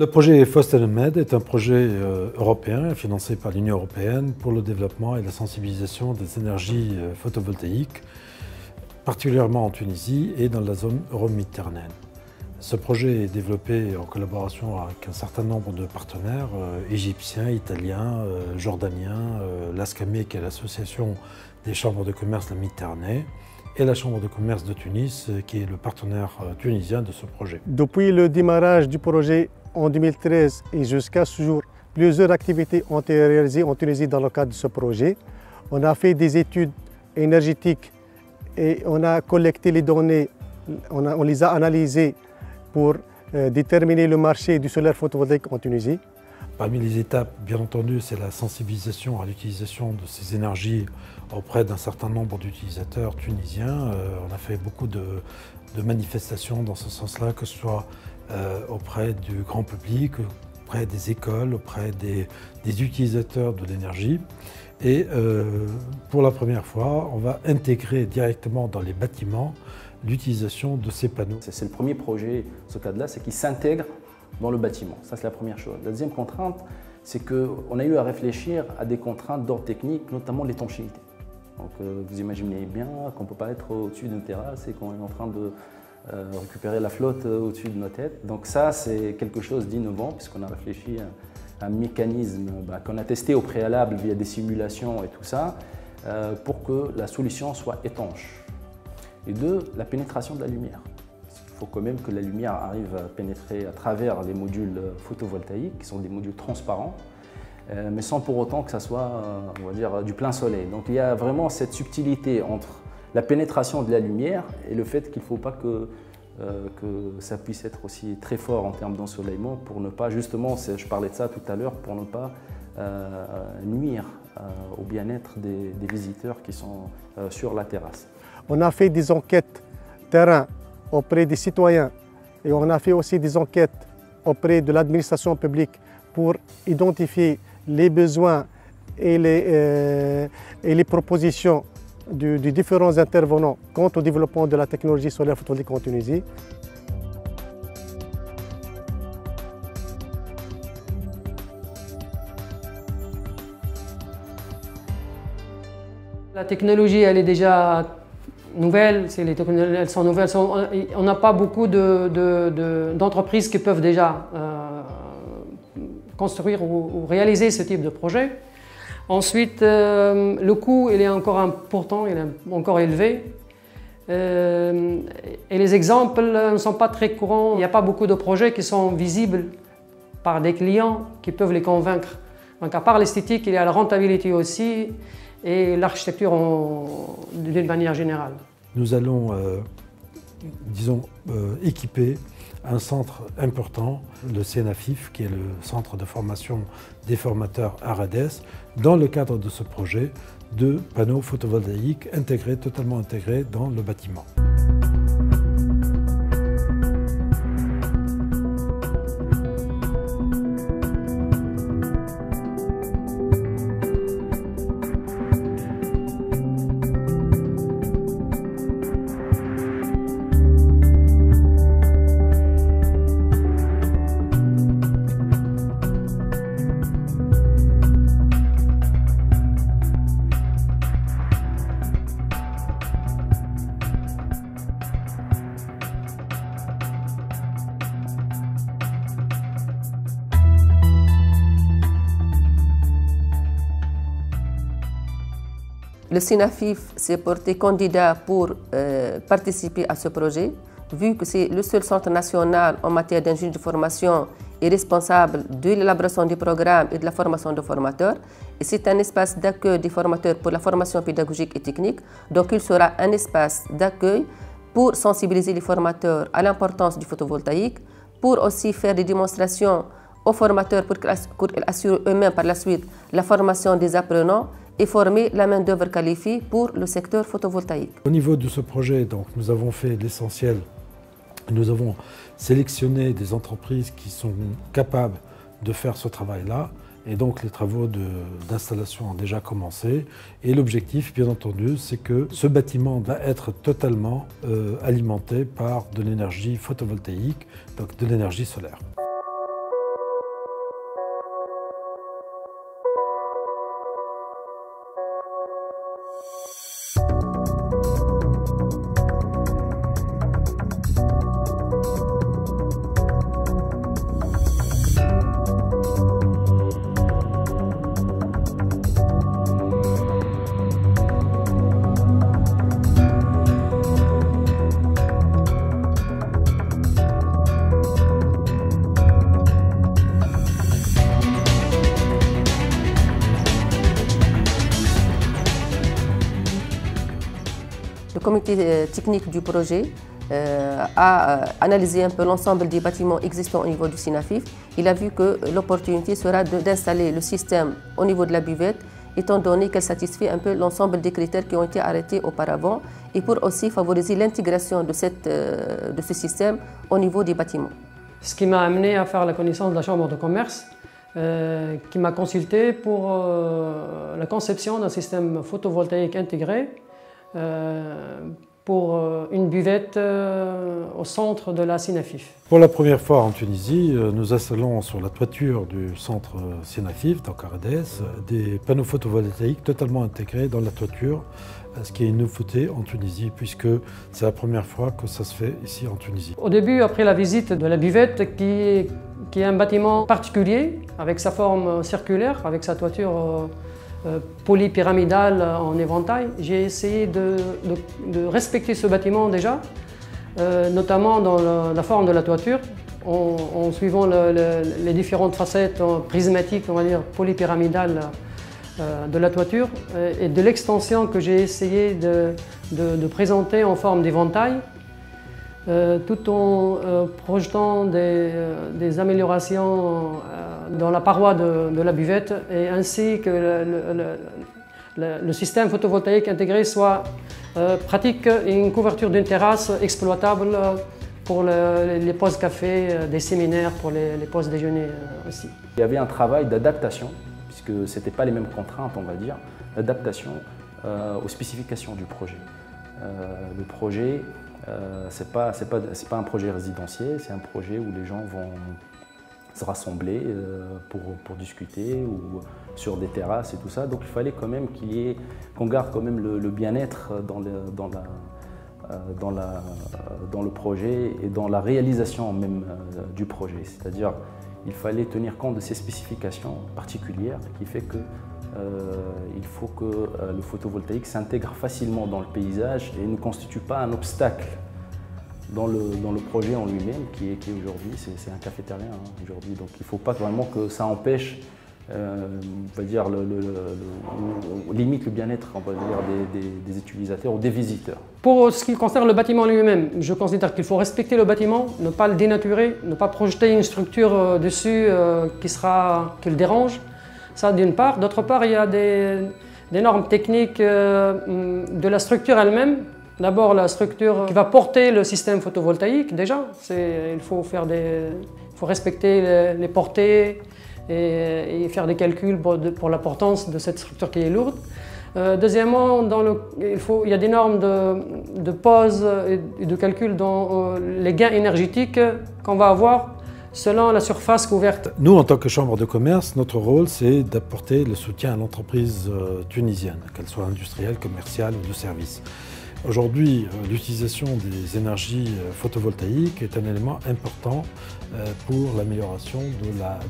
Le projet FOSTELMED est un projet européen financé par l'Union européenne pour le développement et la sensibilisation des énergies photovoltaïques, particulièrement en Tunisie et dans la zone euro-méditerranéenne. Ce projet est développé en collaboration avec un certain nombre de partenaires égyptiens, italiens, jordaniens, l'ASCAME qui est l'association des chambres de commerce de la Méditerranée et la chambre de commerce de Tunis qui est le partenaire tunisien de ce projet. Depuis le démarrage du projet en 2013 et jusqu'à ce jour, plusieurs activités ont été réalisées en Tunisie dans le cadre de ce projet. On a fait des études énergétiques et on a collecté les données, on les a analysées pour déterminer le marché du solaire photovoltaïque en Tunisie. Parmi les étapes, bien entendu, c'est la sensibilisation à l'utilisation de ces énergies auprès d'un certain nombre d'utilisateurs tunisiens. On a fait beaucoup de manifestations dans ce sens-là, que ce soit auprès du grand public, auprès des écoles, auprès des utilisateurs de l'énergie. Et pour la première fois, on va intégrer directement dans les bâtiments l'utilisation de ces panneaux. C'est le premier projet, ce cadre-là, c'est qu'il s'intègre dans le bâtiment. Ça, c'est la première chose. La deuxième contrainte, c'est qu'on a eu à réfléchir à des contraintes d'ordre technique, notamment l'étanchéité. Donc, vous imaginez bien qu'on ne peut pas être au-dessus d'une terrasse et qu'on est en train de récupérer la flotte au-dessus de nos têtes. Donc ça, c'est quelque chose d'innovant, puisqu'on a réfléchi à un mécanisme qu'on a testé au préalable via des simulations et tout ça, pour que la solution soit étanche. Et deux, la pénétration de la lumière. Il faut quand même que la lumière arrive à pénétrer à travers les modules photovoltaïques, qui sont des modules transparents, mais sans pour autant que ça soit, on va dire, du plein soleil. Donc il y a vraiment cette subtilité entre la pénétration de la lumière et le fait qu'il ne faut pas que ça puisse être aussi très fort en termes d'ensoleillement pour ne pas, justement, je parlais de ça tout à l'heure, pour ne pas nuire au bien-être des visiteurs qui sont sur la terrasse. On a fait des enquêtes terrain auprès des citoyens et on a fait aussi des enquêtes auprès de l'administration publique pour identifier les besoins et les propositions des différents intervenants quant au développement de la technologie solaire photovoltaïque en Tunisie. La technologie, elle est déjà nouvelle, elles sont nouvelles. On n'a pas beaucoup d'entreprises qui peuvent déjà construire ou réaliser ce type de projet. Ensuite, le coût il est encore important, il est encore élevé. Et les exemples ne sont pas très courants. Il n'y a pas beaucoup de projets qui sont visibles par des clients qui peuvent les convaincre. Donc à part l'esthétique, il y a la rentabilité aussi et l'architecture d'une manière générale. Nous allons, équiper un centre important, le CNAFIF, qui est le centre de formation des formateurs ARADES, dans le cadre de ce projet de panneaux photovoltaïques totalement intégrés dans le bâtiment. Le CNAFIF s'est porté candidat pour participer à ce projet, vu que c'est le seul centre national en matière d'ingénierie de formation et responsable de l'élaboration des programmes et de la formation de formateurs. Et c'est un espace d'accueil des formateurs pour la formation pédagogique et technique. Donc il sera un espace d'accueil pour sensibiliser les formateurs à l'importance du photovoltaïque, pour aussi faire des démonstrations aux formateurs pour qu'ils assurent eux-mêmes par la suite la formation des apprenants et former la main-d'œuvre qualifiée pour le secteur photovoltaïque. Au niveau de ce projet, donc, nous avons fait l'essentiel. Nous avons sélectionné des entreprises qui sont capables de faire ce travail-là. Et donc les travaux d'installation ont déjà commencé. Et l'objectif, bien entendu, c'est que ce bâtiment va être totalement alimenté par de l'énergie photovoltaïque, donc de l'énergie solaire. Le comité technique du projet a analysé un peu l'ensemble des bâtiments existants au niveau du SYNAFIF. Il a vu que l'opportunité sera d'installer le système au niveau de la buvette, étant donné qu'elle satisfait un peu l'ensemble des critères qui ont été arrêtés auparavant, et pour aussi favoriser l'intégration de ce système au niveau des bâtiments. Ce qui m'a amené à faire la connaissance de la Chambre de commerce, qui m'a consulté pour la conception d'un système photovoltaïque intégré pour une buvette au centre de la SYNAFIF. Pour la première fois en Tunisie, nous installons sur la toiture du centre SYNAFIF, dans Carades, des panneaux photovoltaïques totalement intégrés dans la toiture, ce qui est une nouveauté en Tunisie, puisque c'est la première fois que ça se fait ici en Tunisie. Au début, après la visite de la buvette, qui est un bâtiment particulier, avec sa forme circulaire, avec sa toiture polypyramidale en éventail, j'ai essayé de respecter ce bâtiment déjà, notamment dans la forme de la toiture, en suivant les différentes facettes prismatiques, on va dire, polypyramidales de la toiture, et de l'extension que j'ai essayé de présenter en forme d'éventail, tout en projetant des améliorations dans la paroi de la buvette, et ainsi que le système photovoltaïque intégré soit pratique et une couverture d'une terrasse exploitable pour les pauses café, des séminaires, pour les pauses déjeuner aussi. Il y avait un travail d'adaptation, puisque ce n'étaient pas les mêmes contraintes, on va dire, d'adaptation aux spécifications du projet. Le projet, c'est pas un projet résidentiel, c'est un projet où les gens vont se rassembler pour discuter ou sur des terrasses et tout ça. Donc il fallait quand même qu'on garde quand même le bien-être dans le projet et dans la réalisation même du projet. C'est-à-dire il fallait tenir compte de ces spécifications particulières qui fait que il faut que le photovoltaïque s'intègre facilement dans le paysage et ne constitue pas un obstacle dans le projet en lui-même, qui est aujourd'hui, c'est un cafétéria aujourd'hui. Donc il ne faut pas vraiment que ça empêche, on va dire, limite le bien-être, on va dire, des utilisateurs ou des visiteurs. Pour ce qui concerne le bâtiment lui-même, je considère qu'il faut respecter le bâtiment, ne pas le dénaturer, ne pas projeter une structure dessus qui le dérange. Ça d'une part. D'autre part, il y a des normes techniques de la structure elle-même. D'abord, la structure qui va porter le système photovoltaïque, déjà. Il faut respecter les portées et faire des calculs pour la portance de cette structure qui est lourde. Deuxièmement, il y a des normes de pose et de calcul dans les gains énergétiques qu'on va avoir selon la surface couverte. Nous, en tant que Chambre de commerce, notre rôle, c'est d'apporter le soutien à l'entreprise tunisienne, qu'elle soit industrielle, commerciale ou de service. Aujourd'hui, l'utilisation des énergies photovoltaïques est un élément important pour l'amélioration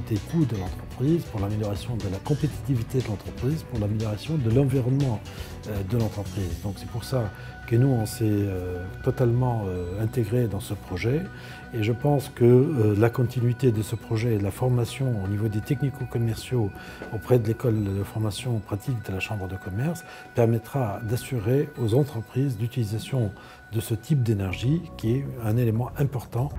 des coûts de l'entreprise, pour l'amélioration de la compétitivité de l'entreprise, pour l'amélioration de l'environnement de l'entreprise. Donc c'est pour ça que nous, on s'est totalement intégrés dans ce projet. Et je pense que la continuité de ce projet et de la formation au niveau des technico-commerciaux auprès de l'école de formation pratique de la Chambre de commerce permettra d'assurer aux entreprises l'utilisation de ce type d'énergie qui est un élément important.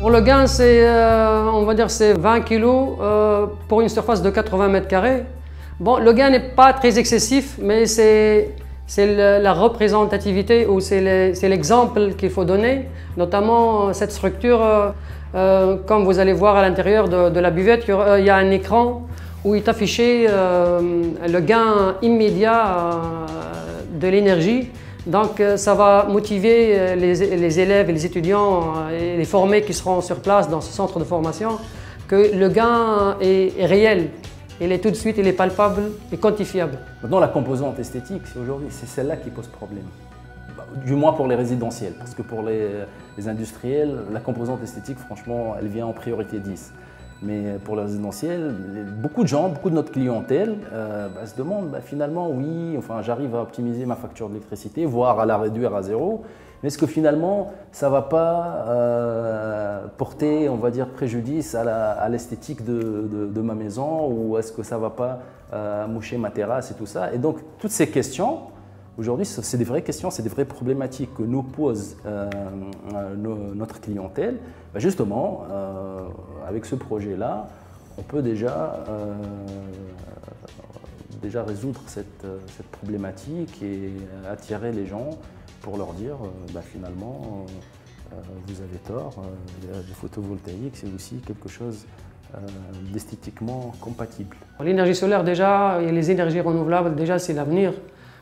Pour le gain, on va dire c'est 20 kg pour une surface de 80 mètres carrés. Bon, le gain n'est pas très excessif, mais c'est la représentativité ou c'est l'exemple qu'il faut donner. Notamment, cette structure Comme vous allez voir à l'intérieur de la buvette, il y a un écran où il est affiché le gain immédiat de l'énergie. Donc ça va motiver les élèves et les étudiants et les formés qui seront sur place dans ce centre de formation que le gain est réel. Il est tout de suite, il est palpable et quantifiable. Maintenant, la composante esthétique, aujourd'hui, c'est celle-là qui pose problème. Du moins pour les résidentiels, parce que pour les industriels, la composante esthétique, franchement, elle vient en priorité 10. Mais pour les résidentiels, beaucoup de gens, beaucoup de notre clientèle se demandent finalement, oui, enfin, j'arrive à optimiser ma facture d'électricité, voire à la réduire à zéro, mais est-ce que finalement, ça ne va pas porter, on va dire, préjudice à l'esthétique de ma maison, ou est-ce que ça ne va pas moucher ma terrasse et tout ça? Et donc, toutes ces questions, aujourd'hui, c'est des vraies questions, c'est des vraies problématiques que nous pose notre clientèle. Justement, avec ce projet-là, on peut déjà résoudre cette problématique et attirer les gens pour leur dire finalement, vous avez tort, les photovoltaïques, c'est aussi quelque chose d'esthétiquement compatible. L'énergie solaire déjà et les énergies renouvelables, déjà c'est l'avenir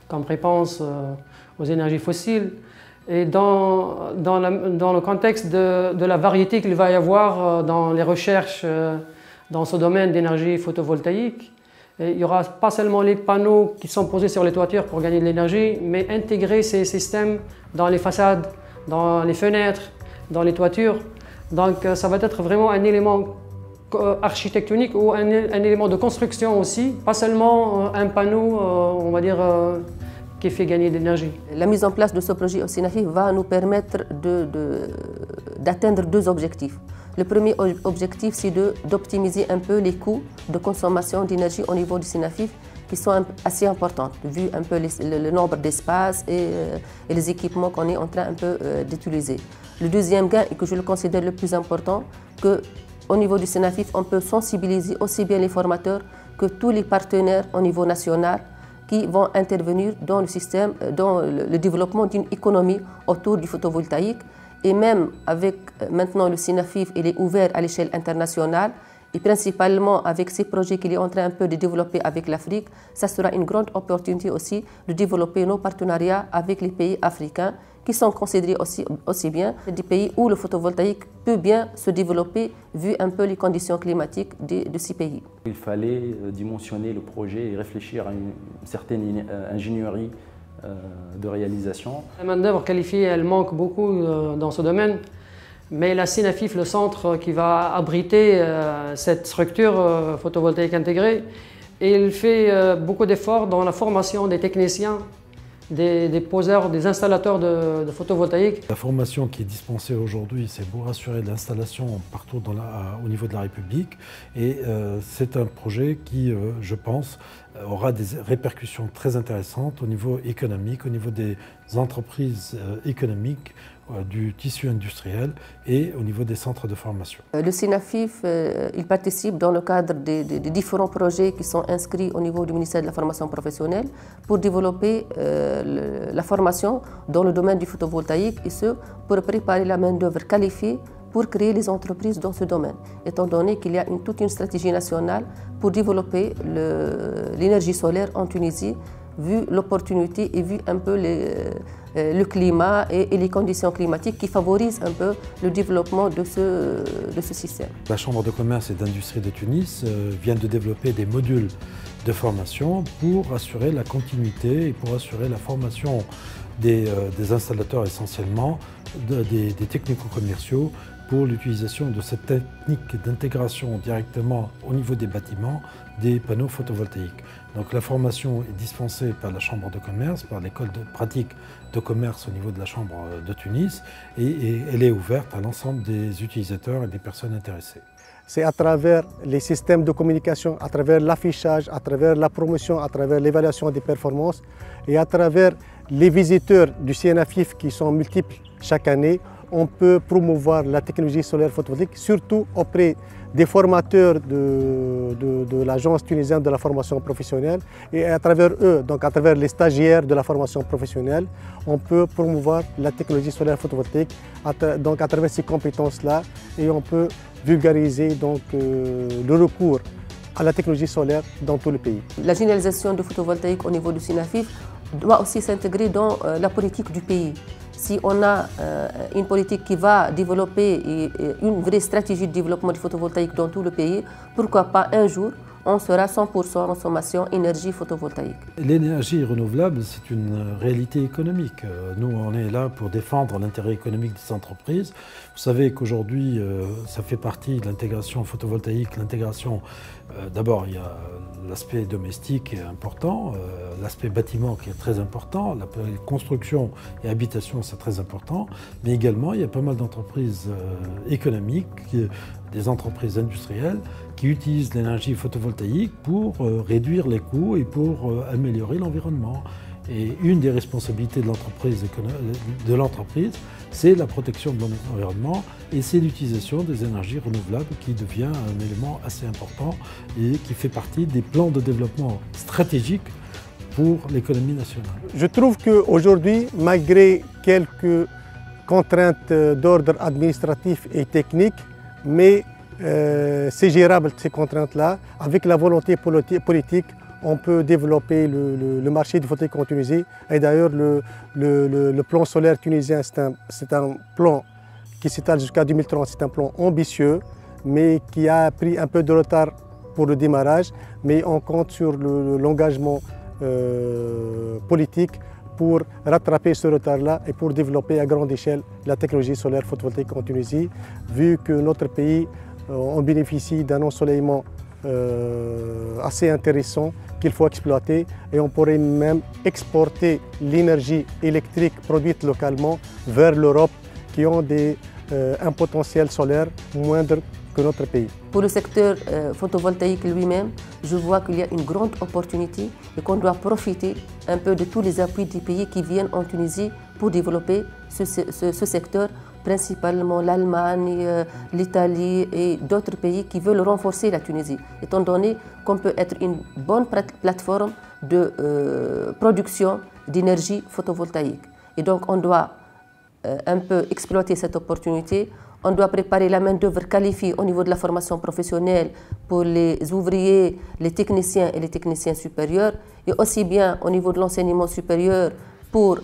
comme réponse aux énergies fossiles. Et dans le contexte de la variété qu'il va y avoir dans les recherches dans ce domaine d'énergie photovoltaïque, il n'y aura pas seulement les panneaux qui sont posés sur les toitures pour gagner de l'énergie, mais intégrer ces systèmes dans les façades, dans les fenêtres, dans les toitures. Donc ça va être vraiment un élément architectonique ou un élément de construction aussi, pas seulement un panneau, on va dire, qui fait gagner de l'énergie. La mise en place de ce projet au Sinafif va nous permettre d'atteindre deux objectifs. Le premier objectif, c'est d'optimiser un peu les coûts de consommation d'énergie au niveau du Sinafif, qui sont assez importants, vu un peu le nombre d'espaces et les équipements qu'on est en train un peu d'utiliser. Le deuxième gain, et que je le considère le plus important, qu'au niveau du Sinafif, on peut sensibiliser aussi bien les formateurs que tous les partenaires au niveau national qui vont intervenir dans le système, dans le développement d'une économie autour du photovoltaïque. Et même avec maintenant le Sinafif, il est ouvert à l'échelle internationale, et principalement avec ces projets qu'il est en train un peu de développer avec l'Afrique, ça sera une grande opportunité aussi de développer nos partenariats avec les pays africains qui sont considérés aussi bien des pays où le photovoltaïque peut bien se développer vu un peu les conditions climatiques de ces pays. Il fallait dimensionner le projet et réfléchir à une certaine ingénierie de réalisation. La main-d'œuvre qualifiée, elle manque beaucoup dans ce domaine, mais la Sinafif, le centre qui va abriter cette structure photovoltaïque intégrée, il fait beaucoup d'efforts dans la formation des techniciens, des poseurs, des installateurs de photovoltaïque. La formation qui est dispensée aujourd'hui, c'est pour assurer l'installation partout au niveau de la République. Et c'est un projet qui, je pense, aura des répercussions très intéressantes au niveau économique, au niveau des entreprises économiques, du tissu industriel et au niveau des centres de formation. Le Sinafif, il participe dans le cadre des différents projets qui sont inscrits au niveau du ministère de la formation professionnelle pour développer la formation dans le domaine du photovoltaïque, et ce, pour préparer la main-d'œuvre qualifiée pour créer les entreprises dans ce domaine, étant donné qu'il y a toute une stratégie nationale pour développer l'énergie solaire en Tunisie, vu l'opportunité et vu un peu le climat et les conditions climatiques qui favorisent un peu le développement de ce système. La Chambre de commerce et d'industrie de Tunis vient de développer des modules de formation pour assurer la continuité et pour assurer la formation des installateurs essentiellement, des technico-commerciaux, pour l'utilisation de cette technique d'intégration directement au niveau des bâtiments des panneaux photovoltaïques. Donc la formation est dispensée par la Chambre de commerce, par l'école de pratique de commerce au niveau de la Chambre de Tunis, et elle est ouverte à l'ensemble des utilisateurs et des personnes intéressées. C'est à travers les systèmes de communication, à travers l'affichage, à travers la promotion, à travers l'évaluation des performances et à travers les visiteurs du Sinafif qui sont multiples chaque année, on peut promouvoir la technologie solaire photovoltaïque, surtout auprès des formateurs de l'Agence tunisienne de la formation professionnelle et à travers eux, donc à travers les stagiaires de la formation professionnelle, on peut promouvoir la technologie solaire photovoltaïque donc à travers ces compétences-là et on peut vulgariser donc, le recours à la technologie solaire dans tout le pays. La généralisation du photovoltaïque au niveau du SYNAFIF doit aussi s'intégrer dans la politique du pays. Si on a une politique qui va développer une vraie stratégie de développement du photovoltaïque dans tout le pays, pourquoi pas un jour on sera 100% consommation énergie photovoltaïque. L'énergie renouvelable, c'est une réalité économique. Nous, on est là pour défendre l'intérêt économique des entreprises. Vous savez qu'aujourd'hui, ça fait partie de l'intégration photovoltaïque. L'intégration, d'abord, il y a l'aspect domestique qui est important, l'aspect bâtiment qui est très important, la construction et habitation, c'est très important, mais également, il y a pas mal d'entreprises économiques, des entreprises industrielles qui utilisent l'énergie photovoltaïque pour réduire les coûts et pour améliorer l'environnement. Et une des responsabilités de l'entreprise, c'est la protection de l'environnement et c'est l'utilisation des énergies renouvelables qui devient un élément assez important et qui fait partie des plans de développement stratégiques pour l'économie nationale. Je trouve qu'aujourd'hui, malgré quelques contraintes d'ordre administratif et technique, mais c'est gérable ces contraintes-là. Avec la volonté politique, on peut développer le marché du photovoltaïque en Tunisie. Et d'ailleurs, le plan solaire tunisien, c'est un plan qui s'étale jusqu'à 2030. C'est un plan ambitieux, mais qui a pris un peu de retard pour le démarrage. Mais on compte sur l'engagement politique pour rattraper ce retard-là et pour développer à grande échelle la technologie solaire photovoltaïque en Tunisie, vu que notre pays on bénéficie d'un ensoleillement assez intéressant qu'il faut exploiter et on pourrait même exporter l'énergie électrique produite localement vers l'Europe qui ont un potentiel solaire moindre que notre pays. Pour le secteur photovoltaïque lui-même, je vois qu'il y a une grande opportunité et qu'on doit profiter un peu de tous les appuis des pays qui viennent en Tunisie pour développer ce secteur, principalement l'Allemagne, l'Italie et d'autres pays qui veulent renforcer la Tunisie, étant donné qu'on peut être une bonne plateforme de production d'énergie photovoltaïque. Et donc on doit un peu exploiter cette opportunité. On doit préparer la main-d'œuvre qualifiée au niveau de la formation professionnelle pour les ouvriers, les techniciens et les techniciens supérieurs, et aussi bien au niveau de l'enseignement supérieur pour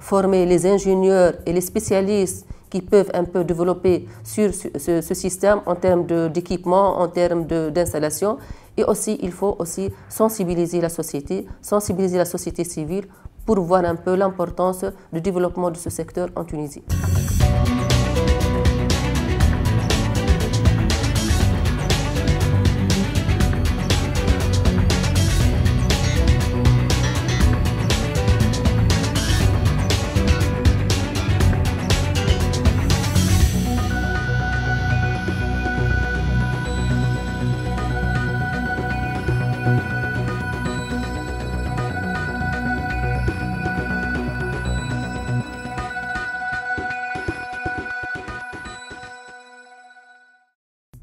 former les ingénieurs et les spécialistes qui peuvent un peu développer sur ce système en termes d'équipement, en termes d'installation. Et aussi, il faut aussi sensibiliser la société civile pour voir un peu l'importance du développement de ce secteur en Tunisie.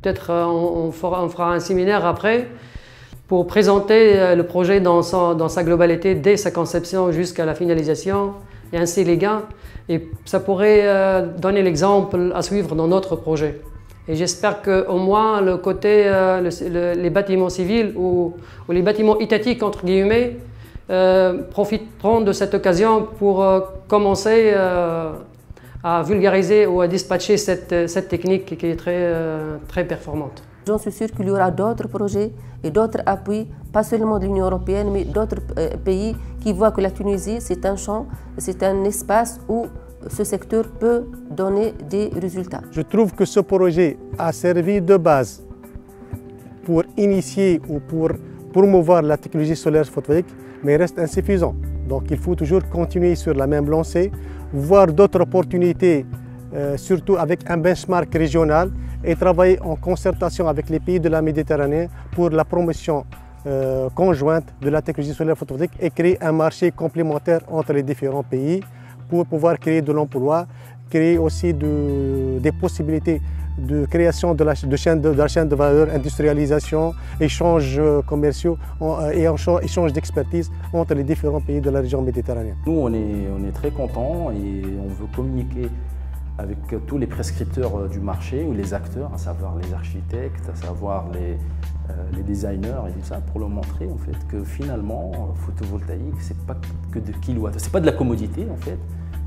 Peut-être on fera un séminaire après pour présenter le projet dans sa globalité, dès sa conception jusqu'à la finalisation, et ainsi les gains. Et ça pourrait donner l'exemple à suivre dans notre projet. Et j'espère qu'au moins le côté, les bâtiments civils ou les bâtiments étatiques, entre guillemets, profiteront de cette occasion pour commencer à vulgariser ou à dispatcher cette technique qui est très performante. J'en suis sûre qu'il y aura d'autres projets et d'autres appuis, pas seulement de l'Union européenne, mais d'autres pays qui voient que la Tunisie, c'est un champ, c'est un espace où ce secteur peut donner des résultats. Je trouve que ce projet a servi de base pour initier ou pour promouvoir la technologie solaire photovoltaïque, mais reste insuffisant. Donc il faut toujours continuer sur la même lancée, voir d'autres opportunités, surtout avec un benchmark régional, et travailler en concertation avec les pays de la Méditerranée pour la promotion conjointe de la technologie solaire photovoltaïque et créer un marché complémentaire entre les différents pays pour pouvoir créer de l'emploi, créer aussi des possibilités de création de la chaîne de valeur, industrialisation, échanges commerciaux et échanges d'expertise entre les différents pays de la région méditerranéenne. Nous, on est très contents et on veut communiquer avec tous les prescripteurs du marché ou les acteurs, à savoir les architectes, à savoir les designers et tout ça, pour leur montrer en fait que finalement, photovoltaïque, c'est pas que de kilowatts, c'est pas de la commodité en fait,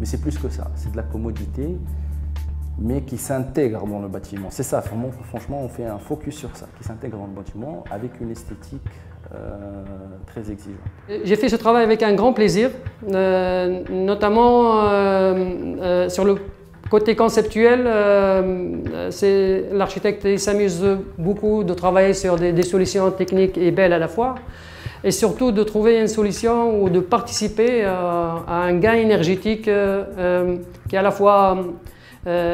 mais c'est plus que ça, c'est de la commodité, mais qui s'intègre dans le bâtiment. C'est ça, franchement, on fait un focus sur ça, qui s'intègre dans le bâtiment avec une esthétique très exigeante. J'ai fait ce travail avec un grand plaisir, notamment sur le côté conceptuel. L'architecte s'amuse beaucoup de travailler sur des solutions techniques et belles à la fois, et surtout de trouver une solution ou de participer à un gain énergétique qui est à la fois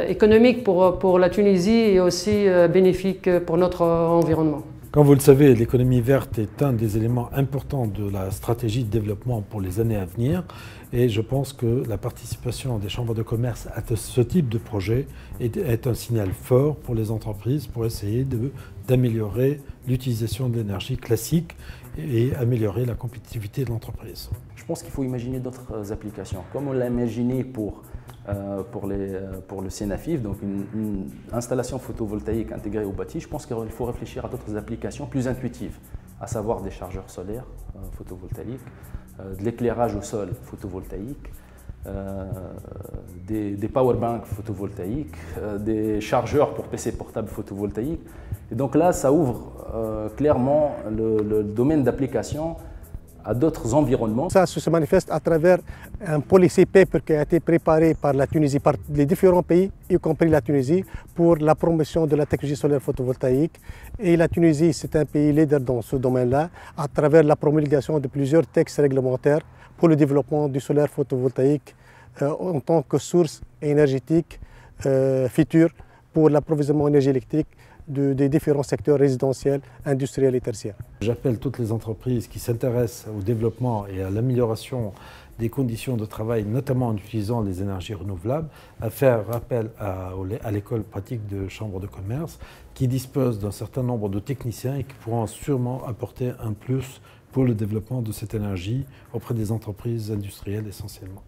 économique pour la Tunisie et aussi bénéfique pour notre environnement. Comme vous le savez, l'économie verte est un des éléments importants de la stratégie de développement pour les années à venir, et je pense que la participation des chambres de commerce à ce type de projet est un signal fort pour les entreprises pour essayer d'améliorer l'utilisation de l'énergie classique et améliorer la compétitivité de l'entreprise. Je pense qu'il faut imaginer d'autres applications, comme on l'a imaginé pour le Sénafif, donc une installation photovoltaïque intégrée au bâti. Je pense qu'il faut réfléchir à d'autres applications plus intuitives, à savoir des chargeurs solaires photovoltaïques, de l'éclairage au sol photovoltaïque, des powerbanks photovoltaïques, des chargeurs pour PC portables photovoltaïques. Et donc là, ça ouvre clairement le domaine d'application à d'autres environnements. Ça se manifeste à travers un policy paper qui a été préparé par la Tunisie, par les différents pays, y compris la Tunisie, pour la promotion de la technologie solaire photovoltaïque. Et la Tunisie, c'est un pays leader dans ce domaine-là, à travers la promulgation de plusieurs textes réglementaires pour le développement du solaire photovoltaïque en tant que source énergétique future pour l'approvisionnement énergie électrique des différents secteurs résidentiels, industriels et tertiaires. J'appelle toutes les entreprises qui s'intéressent au développement et à l'amélioration des conditions de travail, notamment en utilisant les énergies renouvelables, à faire appel à l'école pratique de chambre de commerce qui dispose d'un certain nombre de techniciens et qui pourront sûrement apporter un plus pour le développement de cette énergie auprès des entreprises industrielles essentiellement.